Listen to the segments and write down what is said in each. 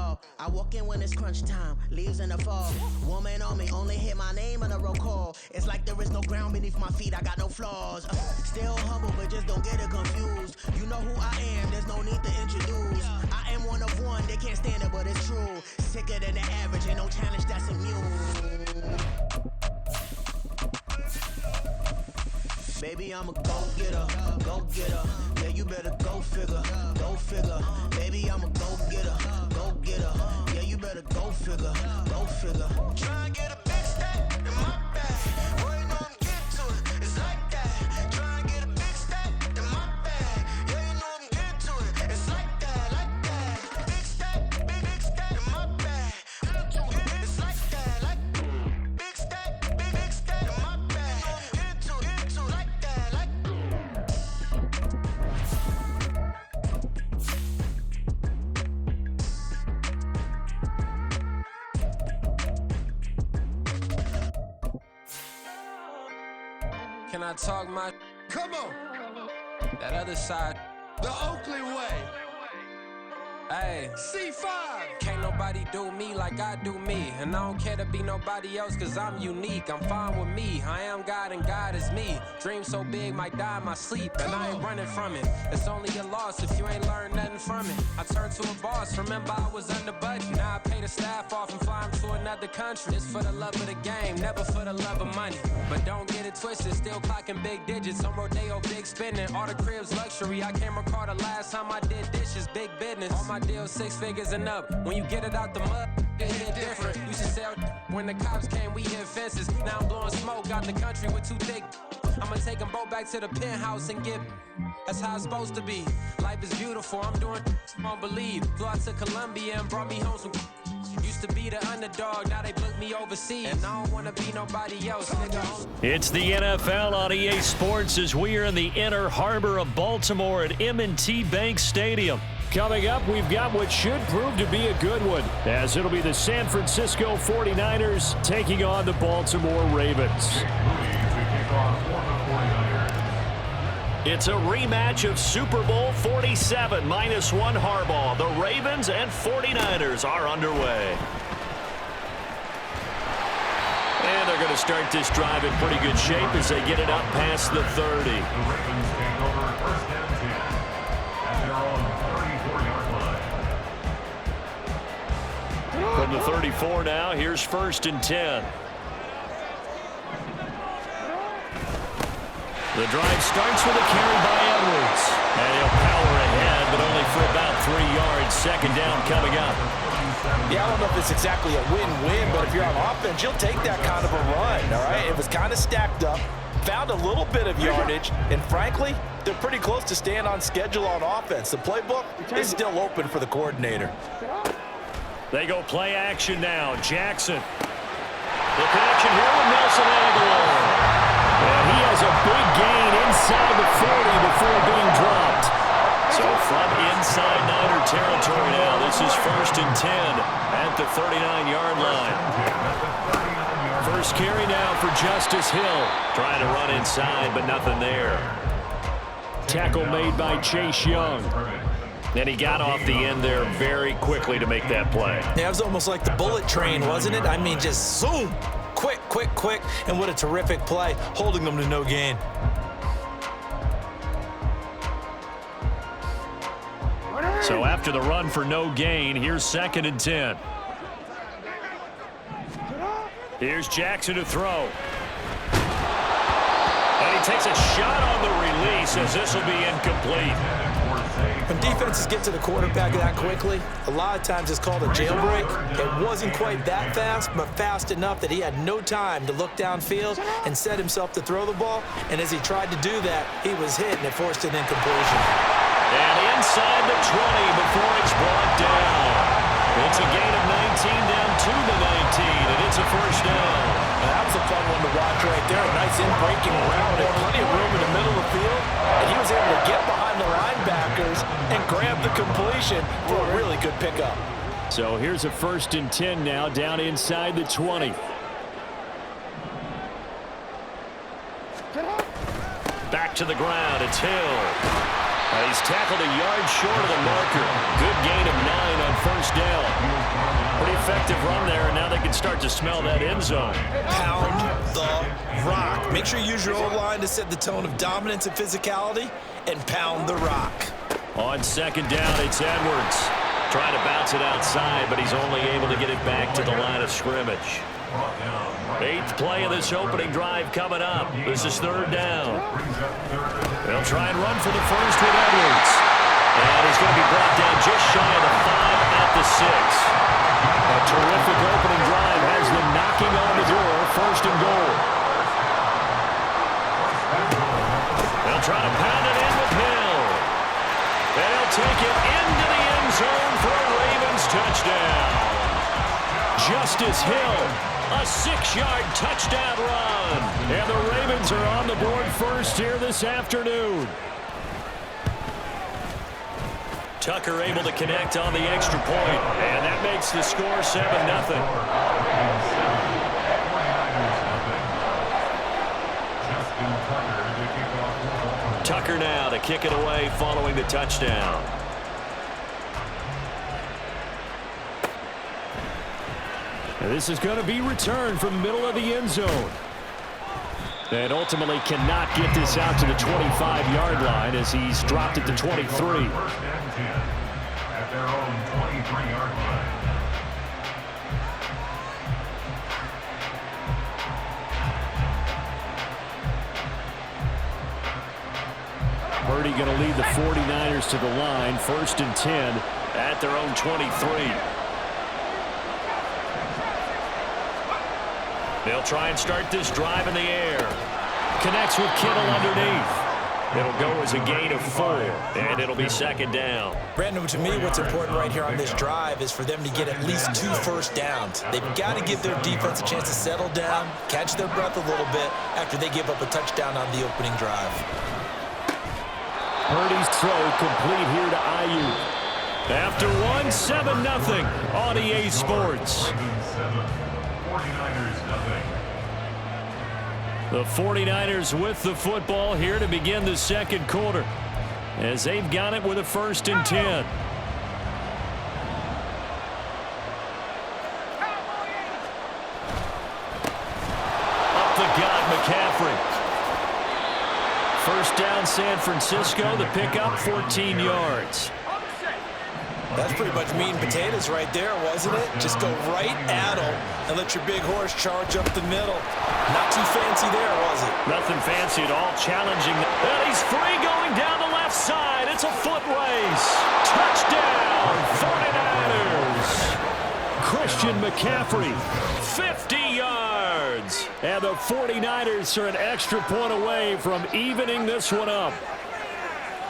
dog. I walk in when it's crunch time, leaves in the fall. Woman on me, only hit my name on a roll call. It's like there is no ground beneath my feet, I got no flaws. Still humble, but just don't get it confused. You know who I am, there's no need to introduce. I am one of one, they can't stand it, but it's true. Sicker than the average, ain't no challenge that's immune. Baby, I'm a go-getter, go-getter. Yeah, you better go figure, go figure. Baby, I'm a go-getter, go-getter. Yeah, you better go figure, go figure. Try and get a big stack in my bag. Boy, you know I'm getting to it, it's like that. Try and get a big stack in my bag. Yeah, you know I'm getting to it, it's like that, like that. Big stack, big stack in my bag. It's like that, like big stack, big stack in my bag. Into it, like that, like. Can I talk my? Come on, That other side. the Oakley way. Hey. C5. Can't nobody do me like I do me. And I don't care to be nobody else cause I'm unique. I'm fine with me. I am God and God is me. Dream so big might die in my sleep. And I ain't running from it. It's only a loss if you ain't learned nothing from it. I turned to a boss. Remember I was under budget. Now I pay the staff off and fly them to another country. It's for the love of the game, never for the love of money. But don't get it twisted. Still clocking big digits. On Rodeo, big spending. All the cribs luxury. I can't recall the last time I did dishes. Big business. All my deals 6 figures and up. When you get it out the mud, it hit different. Used to sell when the cops came, we hit fences. Now I'm blowing smoke out the country with 2 thick. I'ma take them both back to the penthouse and get. That's how it's supposed to be. Life is beautiful. I'm doing you won't believe. Flew out to Colombia and brought me home some. Used to be the underdog, now they book me overseas. And I don't wanna be nobody else, nigga. It's the NFL on EA Sports as we are in the inner harbor of Baltimore at M&T Bank Stadium. Coming up, we've got what should prove to be a good one, as it'll be the San Francisco 49ers taking on the Baltimore Ravens. It's a rematch of Super Bowl 47 -1 Harbaugh. The Ravens and 49ers are underway. And they're going to start this drive in pretty good shape as they get it up past the 30. The Ravens take over first and 10. And they're on the 34-yard line. From the 34 now, here's first and 10. The drive starts with a carry by Edwards. And he'll power ahead, but only for about 3 yards. Second down coming up. Yeah, I don't know if it's exactly a win-win, but if you're on offense, you'll take that kind of a run, all right? It was kind of stacked up, found a little bit of yardage, and frankly, they're pretty close to staying on schedule on offense. The playbook is still open for the coordinator. They go play action now. Jackson. The connection here with Nelson Aguilar. And he has a big gain inside the 40 before being dropped. So from inside Niner territory now, this is first and 10 at the 39-yard line. First carry now for Justice Hill. Trying to run inside, but nothing there. Tackle made by Chase Young. And he got off the end there very quickly to make that play. Yeah, it was almost like the bullet train, wasn't it? I mean, just zoom. Quick, quick, quick. And what a terrific play, holding them to no gain. So after the run for no gain, here's second and 10. Here's Jackson to throw. And he takes a shot on the release as this will be incomplete. When defenses get to the quarterback that quickly, a lot of times it's called a jailbreak. It wasn't quite that fast, but fast enough that he had no time to look downfield and set himself to throw the ball. And as he tried to do that, he was hit, and it forced an incompletion. And inside the 20 before it's brought down. It's a gain of 19 down to the 19, and it's a first down. That was a fun one to watch right there. A nice in-breaking route and plenty of room in the middle of the field. And he was able to get behind the linebackers and grab the completion for a really good pickup. So here's a first and 10 now down inside the 20. Back to the ground. It's Hill. He's tackled a yard short of the marker. Good gain of 9 on first down. start to smell that end zone. Pound the rock. Make sure you use your O-line to set the tone of dominance and physicality, and pound the rock. On second down, it's Edwards. Trying to bounce it outside, but he's only able to get it back to the line of scrimmage. 8th play of this opening drive coming up. This is 3rd down. They'll try and run for the first with Edwards. And he's going to be brought down just shy of the 5 at the 6. A terrific opening drive has them knocking on the door, 1st and goal. They'll try to pound it in with Hill. They'll take it into the end zone for a Ravens touchdown. Justice Hill, a 6-yard touchdown run. And the Ravens are on the board first here this afternoon. Tucker able to connect on the extra point, and that makes the score 7-0. Tucker now to kick it away following the touchdown. And this is going to be returned from the middle of the end zone. And ultimately cannot get this out to the 25-yard line as he's dropped it to 23. First and 10 at their own 23-yard line. Purdy going to lead the 49ers to the line, 1st and 10 at their own 23. They'll try and start this drive in the air. Connects with Kittle underneath. It'll go as a gain of 4, and it'll be 2nd down. Brandon, to me, what's important right here on this drive is for them to get at least 2 first downs. They've got to give their defense a chance to settle down, catch their breath a little bit after they give up a touchdown on the opening drive. Purdy's throw complete here to Ayuk. After 1, 7-0 on EA Sports. 49ers nothing. The 49ers with the football here to begin the 2nd quarter as they've got it with a 1st and 10. Up the gut, McCaffrey. 1st down, San Francisco. The pickup, 14 yards. That's pretty much meat and potatoes right there, wasn't it? Just go right at them and let your big horse charge up the middle. Not too fancy there, was it? Nothing fancy at all. Challenging. And he's free going down the left side. It's a foot race. Touchdown, 49ers. Christian McCaffrey, 50 yards. And the 49ers are an extra point away from evening this one up.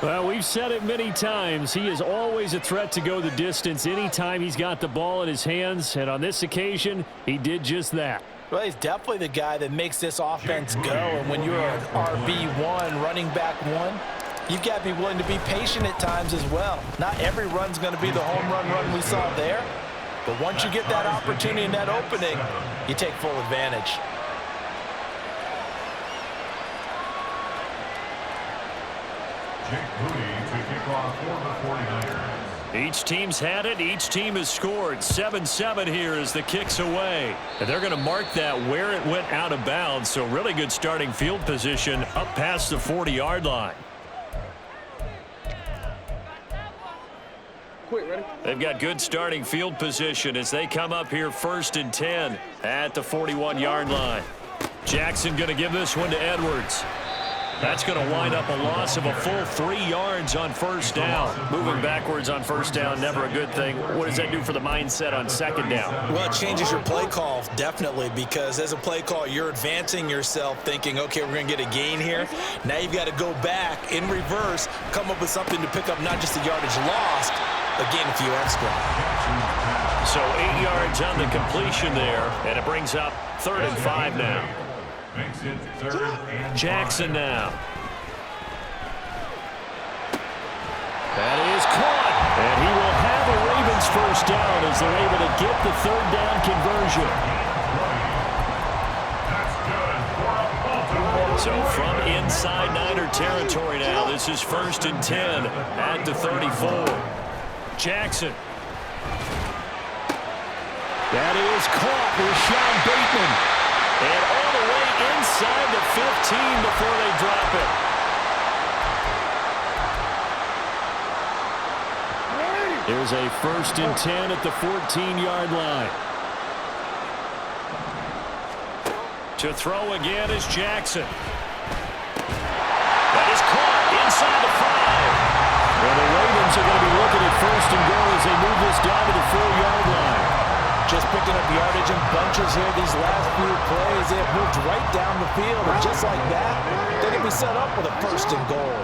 Well, we've said it many times. He is always a threat to go the distance anytime he's got the ball in his hands. And on this occasion, he did just that. Well, he's definitely the guy that makes this offense go. And when you're an RB1, running back 1, you've got to be willing to be patient at times as well. Not every run's going to be the home run we saw there. But once you get that opportunity and that opening, you take full advantage. Purdy to kick off for the 49ers. Each team's had it. Each team has scored. 7-7 here as the kick's away. And they're going to mark that where it went out of bounds. So really good starting field position up past the 40-yard line. They've got good starting field position as they come up here 1st and 10 at the 41-yard line. Jackson going to give this one to Edwards. That's going to wind up a loss of a full 3 yards on 1st down. Moving backwards on 1st down, never a good thing. What does that do for the mindset on 2nd down? Well, it changes your play call, definitely, because as a play call, you're advancing yourself thinking, okay, we're going to get a gain here. Now you've got to go back in reverse, come up with something to pick up not just the yardage lost, but gain a few extra. So 8 yards on the completion there, and it brings up 3rd and 5 now. Makes it 3rd and Jackson now. That is caught. And he will have a Ravens 1st down as they're able to get the 3rd down conversion. So from inside Niner territory now, this is 1st and 10 at the 34. Jackson. That is caught with Sean Bateman. And all the way inside the 15 before they drop it. Here's a 1st and 10 at the 14-yard line. To throw again is Jackson. That is caught inside the 5. Well, the Ravens are going to be looking at 1st and goal as they move this down to the 4-yard line. Just picking up yardage in bunches here these last few plays. They have moved right down the field, and just like that, they can be set up with a 1st and goal.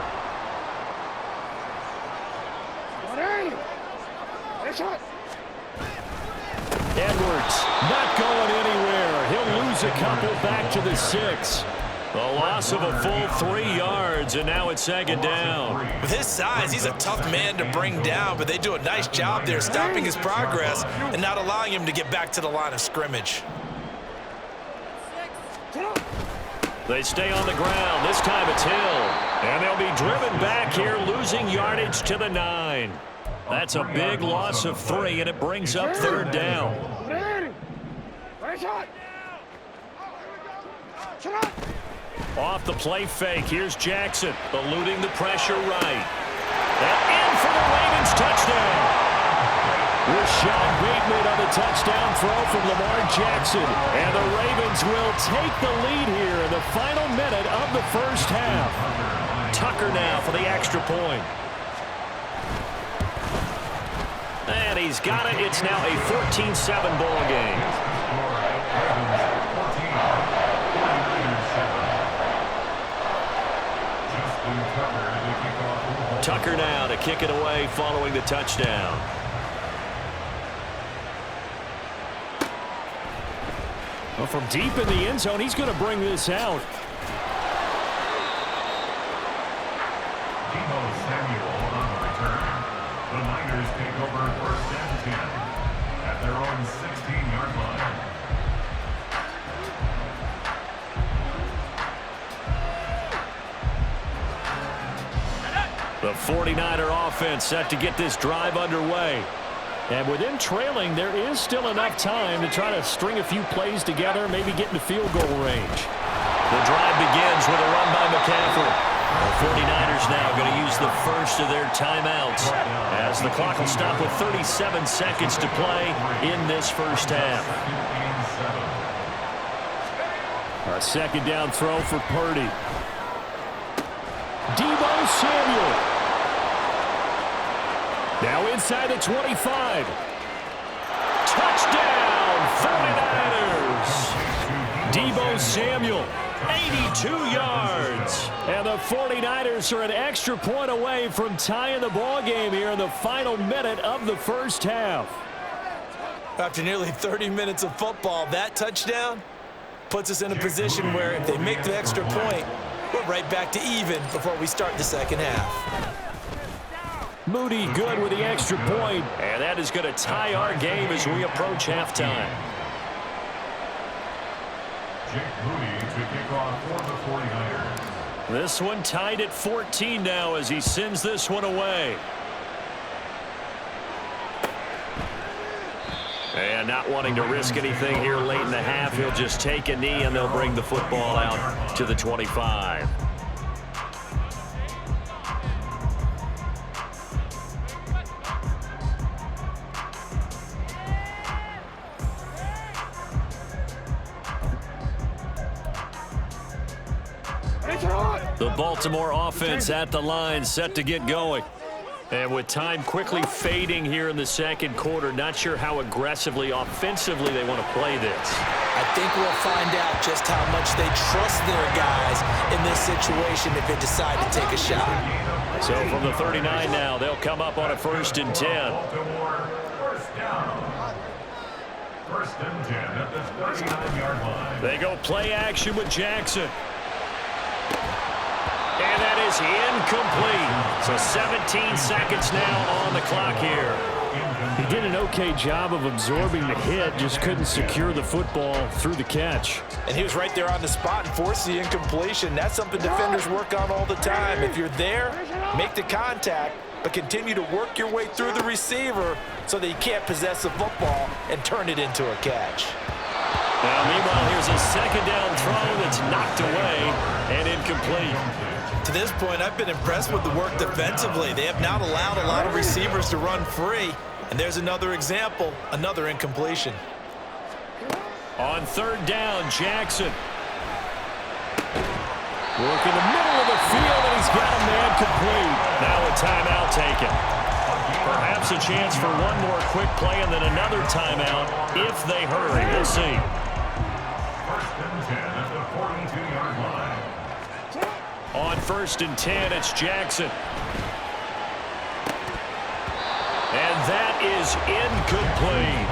Edwards not going anywhere. He'll lose a couple back to the 6. A loss of a full 3 yards, and now it's 2nd down. With his size, he's a tough man to bring down, but they do a nice job there stopping his progress and not allowing him to get back to the line of scrimmage. They stay on the ground. This time it's Hill. And they'll be driven back here, losing yardage to the 9. That's a big loss of 3, and it brings up 3rd down. Off the play fake, here's Jackson, eluding the pressure right. And in for the Ravens touchdown. Rashad Bateman on the touchdown throw from Lamar Jackson. And the Ravens will take the lead here in the final minute of the 1st half. Tucker now for the extra point. And he's got it. It's now a 14-7 ball game. Tucker now to kick it away following the touchdown. Well, from deep in the end zone, he's going to bring this out. The Niners take over 1st and 10 at their own 16-yard line. The 49er offense set to get this drive underway. And with them trailing, there is still enough time to try to string a few plays together, maybe get into field goal range. The drive begins with a run by McCaffrey. The 49ers now going to use the first of their timeouts as the clock will stop with 37 seconds to play in this 1st half. A 2nd down throw for Purdy. Deebo Samuel. Now inside the 25. Touchdown, 49ers. Deebo Samuel. 82 yards. And the 49ers are an extra point away from tying the ball game here in the final minute of the 1st half. After nearly 30 minutes of football, that touchdown puts us in a position where if they make the extra point, we're right back to even before we start the 2nd half. Moody good with the extra point, and that is going to tie our game as we approach halftime. Jake Moody to kick off for the 49ers. This one tied at 14 now as he sends this one away. And not wanting to risk anything here late in the half, he'll just take a knee and they'll bring the football out to the 25. The Baltimore offense at the line, set to get going. And with time quickly fading here in the 2nd quarter, not sure how aggressively, offensively they want to play this. I think we'll find out just how much they trust their guys in this situation if they decide to take a shot. So from the 39 now, they'll come up on a 1st and 10. Baltimore, 1st down. 1st and 10 at the 39-yard line. They go play action with Jackson. And that is incomplete. So 17 seconds now on the clock here. He did an okay job of absorbing the hit, just couldn't secure the football through the catch. And he was right there on the spot and forced the incompletion. That's something defenders work on all the time. If you're there, make the contact, but continue to work your way through the receiver so that you can't possess the football and turn it into a catch. Now, meanwhile, here's a second down throw that's knocked away and incomplete. To this point, I've been impressed with the work defensively. They have not allowed a lot of receivers to run free. And there's another example, another incompletion. On third down, Jackson. Work in the middle of the field, and he's got a man complete. Now a timeout taken. Perhaps a chance for one more quick play and then another timeout if they hurry. We'll see. First and 10 at the 42-yard line. On first and 10, it's Jackson. And that is incomplete.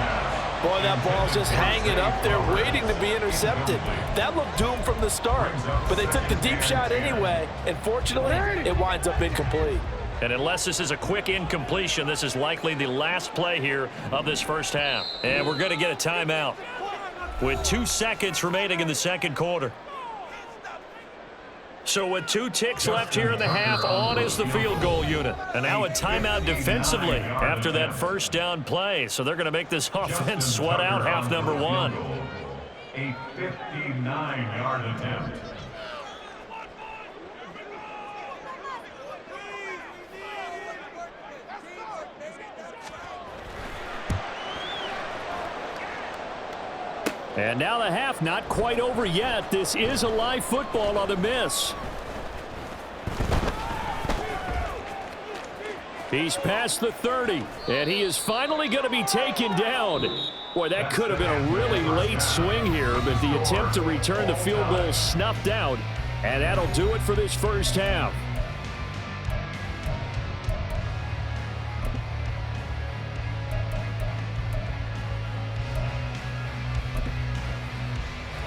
Boy, that ball's just hanging up there waiting to be intercepted. That looked doomed from the start, but they took the deep shot anyway, and fortunately, it winds up incomplete. And unless this is a quick incompletion, this is likely the last play here of this first half. And we're going to get a timeout with 2 seconds remaining in the second quarter. So with 2 ticks left here in the half, on is the field goal unit. And now a timeout defensively after that first down play. So they're going to make this offense sweat out half number 1. A 59-yard attempt. And now the half not quite over yet. This is a live football on the miss. He's past the 30, and he is finally going to be taken down. Boy, that could have been a really late swing here, but the attempt to return the field goal snuffed out, and that'll do it for this first half.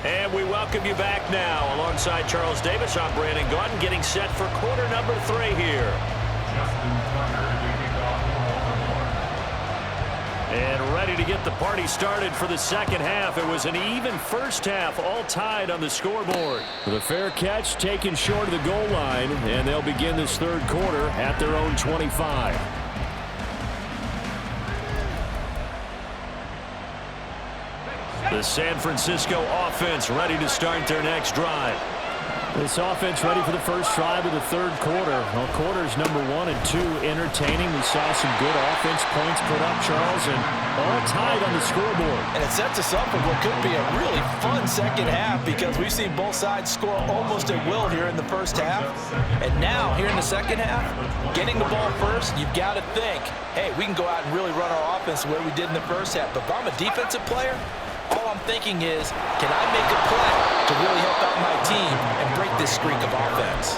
And we welcome you back now. Alongside Charles Davis, I'm Brandon Gaudin, getting set for quarter number 3 here. And ready to get the party started for the second half. It was an even first half, all tied on the scoreboard. The fair catch taken short of the goal line, and they'll begin this third quarter at their own 25. The San Francisco offense ready to start their next drive. This offense ready for the first drive of the third quarter. Well, quarters number 1 and 2 entertaining. We saw some good offense points put up, Charles, and all tied on the scoreboard. And it sets us up for what could be a really fun second half because we've seen both sides score almost at will here in the first half. And now, here in the second half, getting the ball first, you've got to think, hey, we can go out and really run our offense the way we did in the first half. But if I'm a defensive player, all I'm thinking is, can I make a play to really help out my team and break this streak of offense?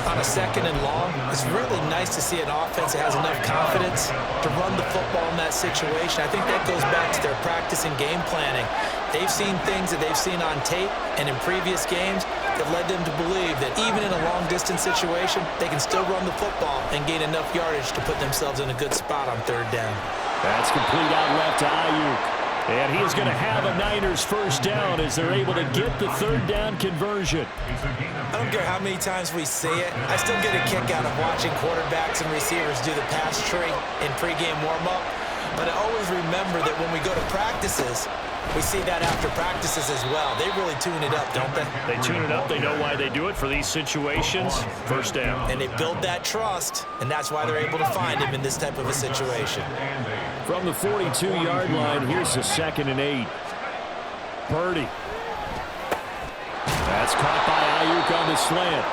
On a second and long, it's really nice to see an offense that has enough confidence to run the football in that situation. I think that goes back to their practice and game planning. They've seen things that they've seen on tape and in previous games that led them to believe that even in a long-distance situation, they can still run the football and gain enough yardage to put themselves in a good spot on third down. That's complete out left to Ayuk. And he is going to have a Niners first down as they're able to get the third down conversion. I don't care how many times we see it. I still get a kick out of watching quarterbacks and receivers do the pass tree in pregame warm-up. But I always remember that when we go to practices, we see that after practices as well. They really tune it up, don't they? They tune it up. They know why they do it for these situations. First down. And they build that trust, and that's why they're able to find him in this type of a situation. From the 42-yard line, here's the 2nd and 8. Purdy. That's caught by Ayuk on the slant.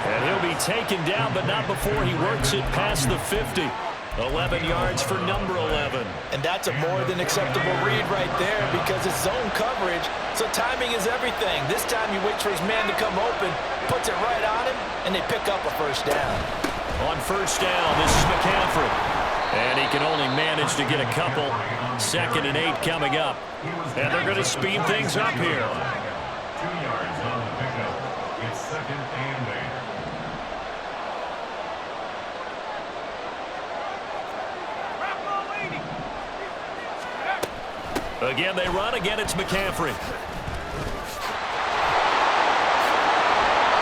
And he'll be taken down, but not before he works it past the 50. 11 yards for number 11. And that's a more than acceptable read right there because it's zone coverage, so timing is everything. This time he waits for his man to come open, puts it right on him, and they pick up a first down. On first down, this is McCaffrey. And he can only manage to get a couple. 2nd and 8 coming up. And they're going to speed things up here. 2 yards on the pickup. It's 2nd and 8. Again, they run. Again, it's McCaffrey.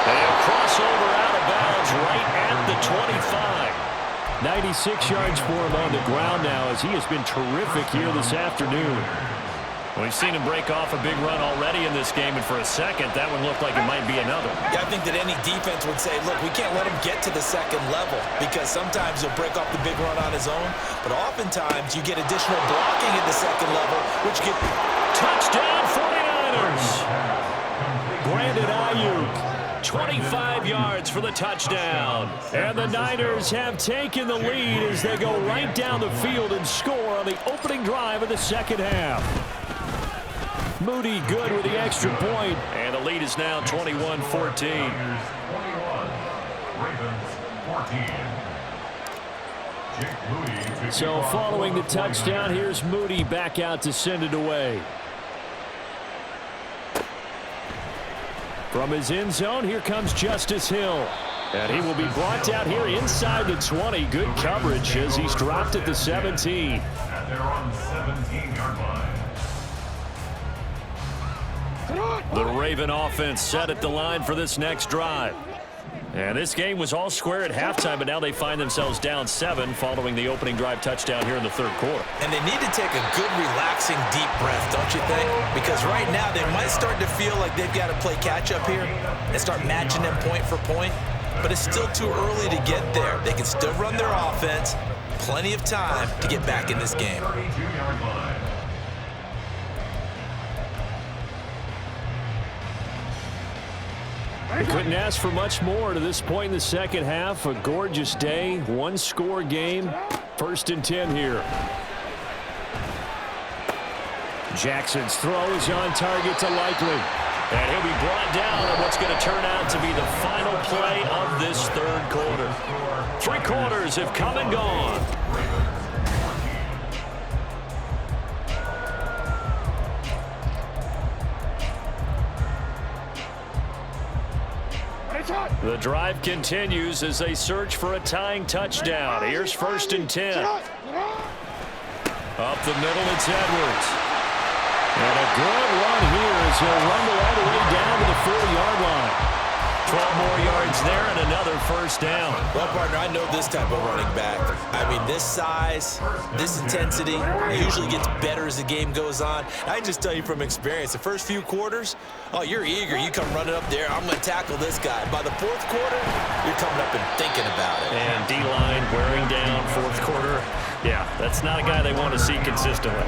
And a crossover out of bounds right at the 25. 96 yards for him on the ground now, as he has been terrific here this afternoon. We've seen him break off a big run already in this game, and for a second, that one looked like it might be another. Yeah, I think that any defense would say, look, we can't let him get to the second level, because sometimes he'll break off the big run on his own, but oftentimes you get additional blocking at the second level, which get... Touchdown 49ers! Brandon Ayuk, 25 yards for the touchdown. And the Niners have taken the lead as they go right down the field and score on the opening drive of the second half. Moody good with the extra point, and the lead is now 21-14. So following the touchdown, here's Moody back out to send it away. From his end zone, here comes Justice Hill. And he will be brought down here inside the 20. Good coverage as he's dropped at the 17. And they're on the 17-yard line. The Raven offense set at the line for this next drive. And this game was all square at halftime, but now they find themselves down 7 following the opening drive touchdown here in the third quarter. And they need to take a good, relaxing, deep breath, don't you think? Because right now they might start to feel like they've got to play catch-up here and start matching them point for point. But it's still too early to get there. They can still run their offense. Plenty of time to get back in this game. 32-yard line. We couldn't ask for much more to this point in the second half. A gorgeous day, one-score game. 1st and 10 here. Jackson's throw is on target to Likely. And he'll be brought down on what's going to turn out to be the final play of this third quarter. 3 quarters have come and gone. The drive continues as they search for a tying touchdown. Here's 1st and 10. Up the middle, it's Edwards. And a good run here as he'll rumble all the way down to the 40-yard line. 12 more yards there and another 1st down. Well, partner, I know this type of running back. I mean, this size, this intensity usually gets better as the game goes on. I can just tell you from experience, the first few quarters, oh, you're eager. You come running up there, I'm going to tackle this guy. By the 4th quarter, you're coming up and thinking about it. And D-line wearing down 4th quarter. Yeah, that's not a guy they want to see consistently.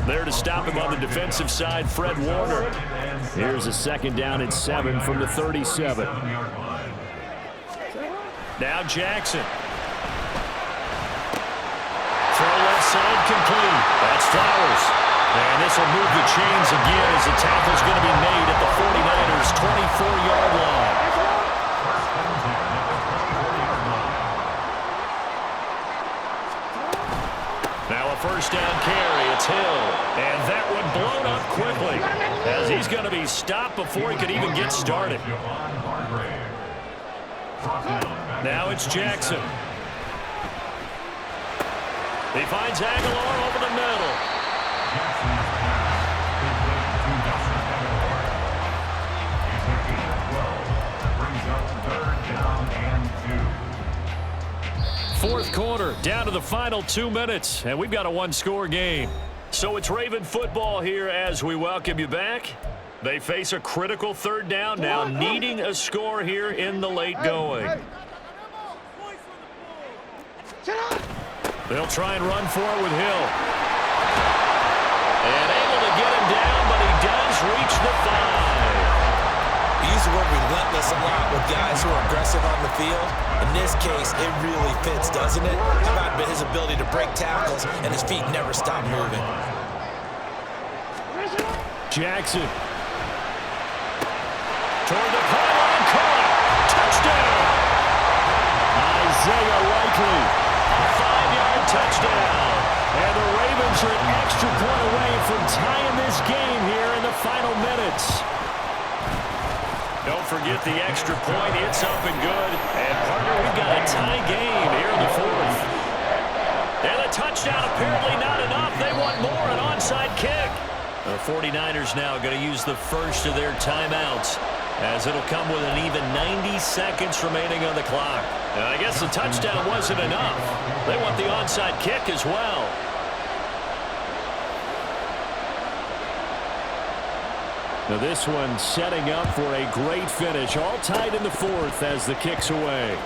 There to stop him on the defensive side, Fred Warner. Here's a 2nd down and 7 from the 37. Now Jackson. Throw left side complete. That's Flowers. And this will move the chains again as the tackle's going to be made at the 49ers' 24-yard line. Now a 1st down carry. It's Hill. And that one blown up quickly as he's going to be stopped before he could even get started. Now it's Jackson. He finds Aguilar over the middle. 4th quarter, down to the final 2 minutes, and we've got a one-score game. So it's Raven football here as we welcome you back. They face a critical 3rd down now, needing a score here in the late going. They'll try and run for it with Hill. And able to get him down, but he does reach the 5. We use the word relentless a lot with guys who are aggressive on the field. In this case, it really fits, doesn't it? How about his ability to break tackles and his feet never stop moving? Jackson. Toward the pylon, caught. Touchdown. Isaiah Likely. A 5-yard touchdown. And the Ravens are an extra point away from tying this game here in the final minutes. Don't forget the extra point. It's up and good. And, partner, we've got a tie game here in the 4th. And a touchdown apparently not enough. They want more, an onside kick. The 49ers now going to use the first of their timeouts as it'll come with an even 90 seconds remaining on the clock. And I guess the touchdown wasn't enough. They want the onside kick as well. Now this one setting up for a great finish. All tied in the fourth as the kick's away.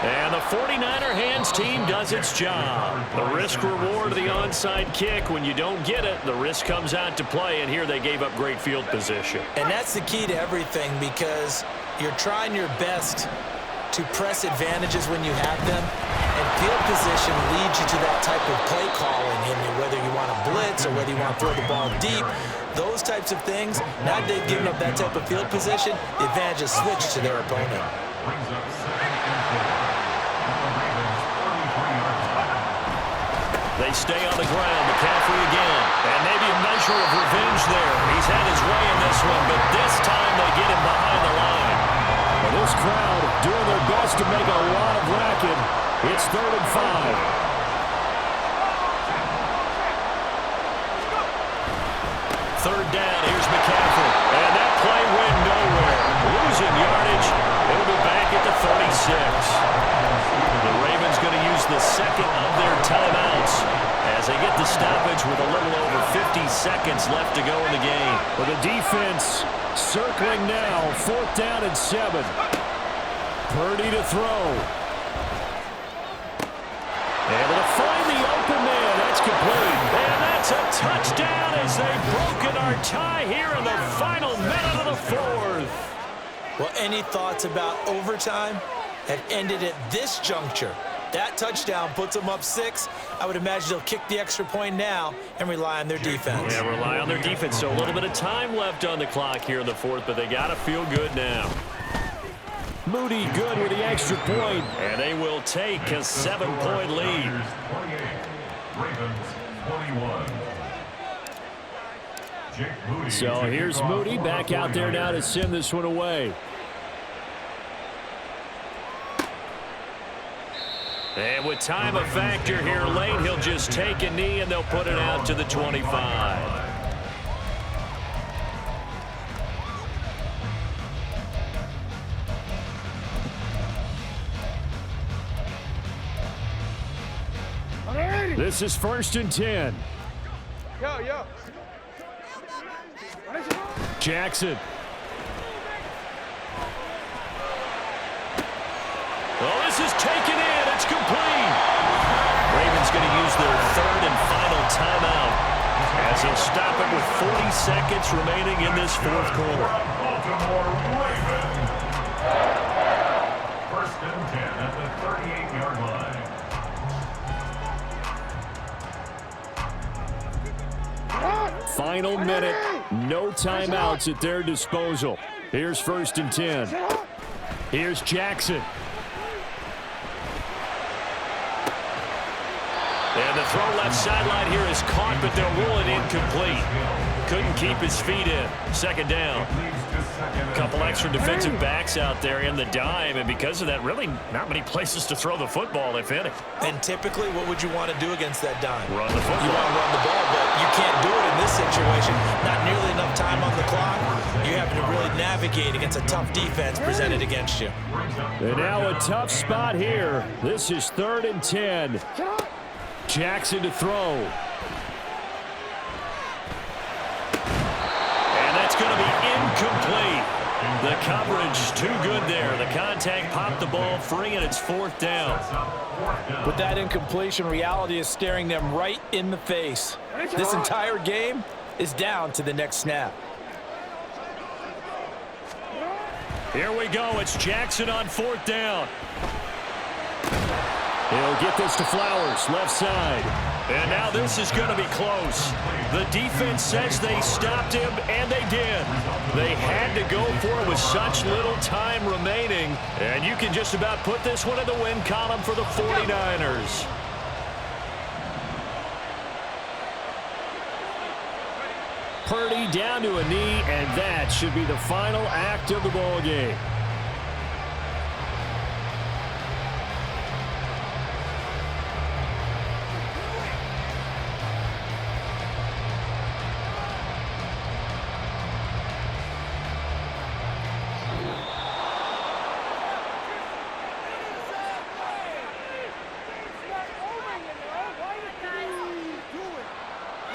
And the 49er hands team does its job. The risk-reward of the onside kick. When you don't get it, the risk comes out to play, and here they gave up great field position. And that's the key to everything, because you're trying your best to press advantages when you have them, and field position leads you to that type of play calling, whether you want to blitz or whether you want to throw the ball deep. Those types of things, now that they've given up that type of field position, the advantage is switched to their opponent. Brings up 2nd and 4. They stay on the ground. McCaffrey again. And maybe a measure of revenge there. He's had his way in this one, but this time they get him behind the line. Well, this crowd doing their best to make a lot of racket. It's 3rd and 5. Third down, here's McCaffrey. And that play went nowhere. Losing yardage. It'll be back at the 36. The Ravens going to use the second of their timeouts as they get the stoppage with a little over 50 seconds left to go in the game. Well, the defense circling now. 4th down and 7. Purdy to throw. Able to find the open man. That's complete. And that's a touchdown as they've broken our tie here in the final minute of the 4th. Well, any thoughts about overtime have ended at this juncture. That touchdown puts them up 6. I would imagine they'll kick the extra point now and rely on their defense. Yeah, rely on their defense. So a little bit of time left on the clock here in the 4th, but they got to feel good now. Moody good with the extra point. And they will take a 7-point lead. 28, Ravens 21. Jake Moody. So here's Moody back out there now to send this one away. And with time a factor here late, he'll just take a knee and they'll put it out to the 25. This is 1st and 10. Yo. Jackson. Oh, this is taken in. It's complete. Ravens going to use their 3rd and final timeout as they'll stop it with 40 seconds remaining in this 4th quarter. Baltimore Ravens. 1st and 10 at the 38-yard line. Final minute. No timeouts at their disposal. Here's 1st and 10. Here's Jackson. And the throw left sideline here is caught, but they'll rule it incomplete. Couldn't keep his feet in. 2nd down. A couple extra defensive backs out there in the dime, and because of that, really not many places to throw the football, if any. And typically, what would you want to do against that dime? Run the football. You want to run the ball, but you can't do it in this situation. Not nearly enough time on the clock. You have to really navigate against a tough defense presented against you. And now a tough spot here. This is 3rd and 10. Jackson to throw. And that's going to be incomplete. The coverage too good there. The contact popped the ball free, and it's 4th down. With that incompletion, reality is staring them right in the face. This entire game is down to the next snap. Here we go. It's Jackson on 4th down. He'll get this to Flowers, left side. And now this is going to be close. The defense says they stopped him, and they did. They had to go for it with such little time remaining. And you can just about put this one in the win column for the 49ers. Purdy down to a knee, and that should be the final act of the ball game.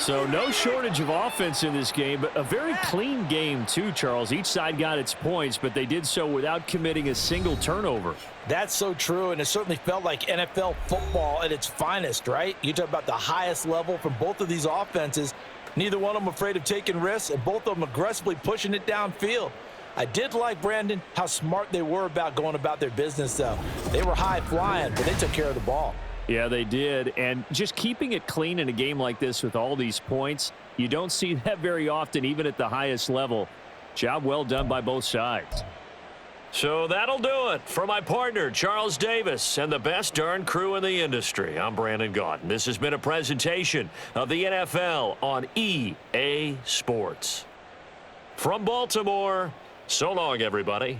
So no shortage of offense in this game, but a very clean game too, Charles. Each side got its points, but they did so without committing a single turnover. That's so true, and it certainly felt like NFL football at its finest, right? You talk about the highest level from both of these offenses. Neither one of them afraid of taking risks, and both of them aggressively pushing it downfield. I did like, Brandon, how smart they were about going about their business, though. They were high-flying, but they took care of the ball. Yeah, they did. And just keeping it clean in a game like this with all these points, you don't see that very often, even at the highest level. Job well done by both sides. So that'll do it for my partner, Charles Davis, and the best darn crew in the industry. I'm Brandon Gaudin. This has been a presentation of the NFL on EA Sports. From Baltimore, so long, everybody.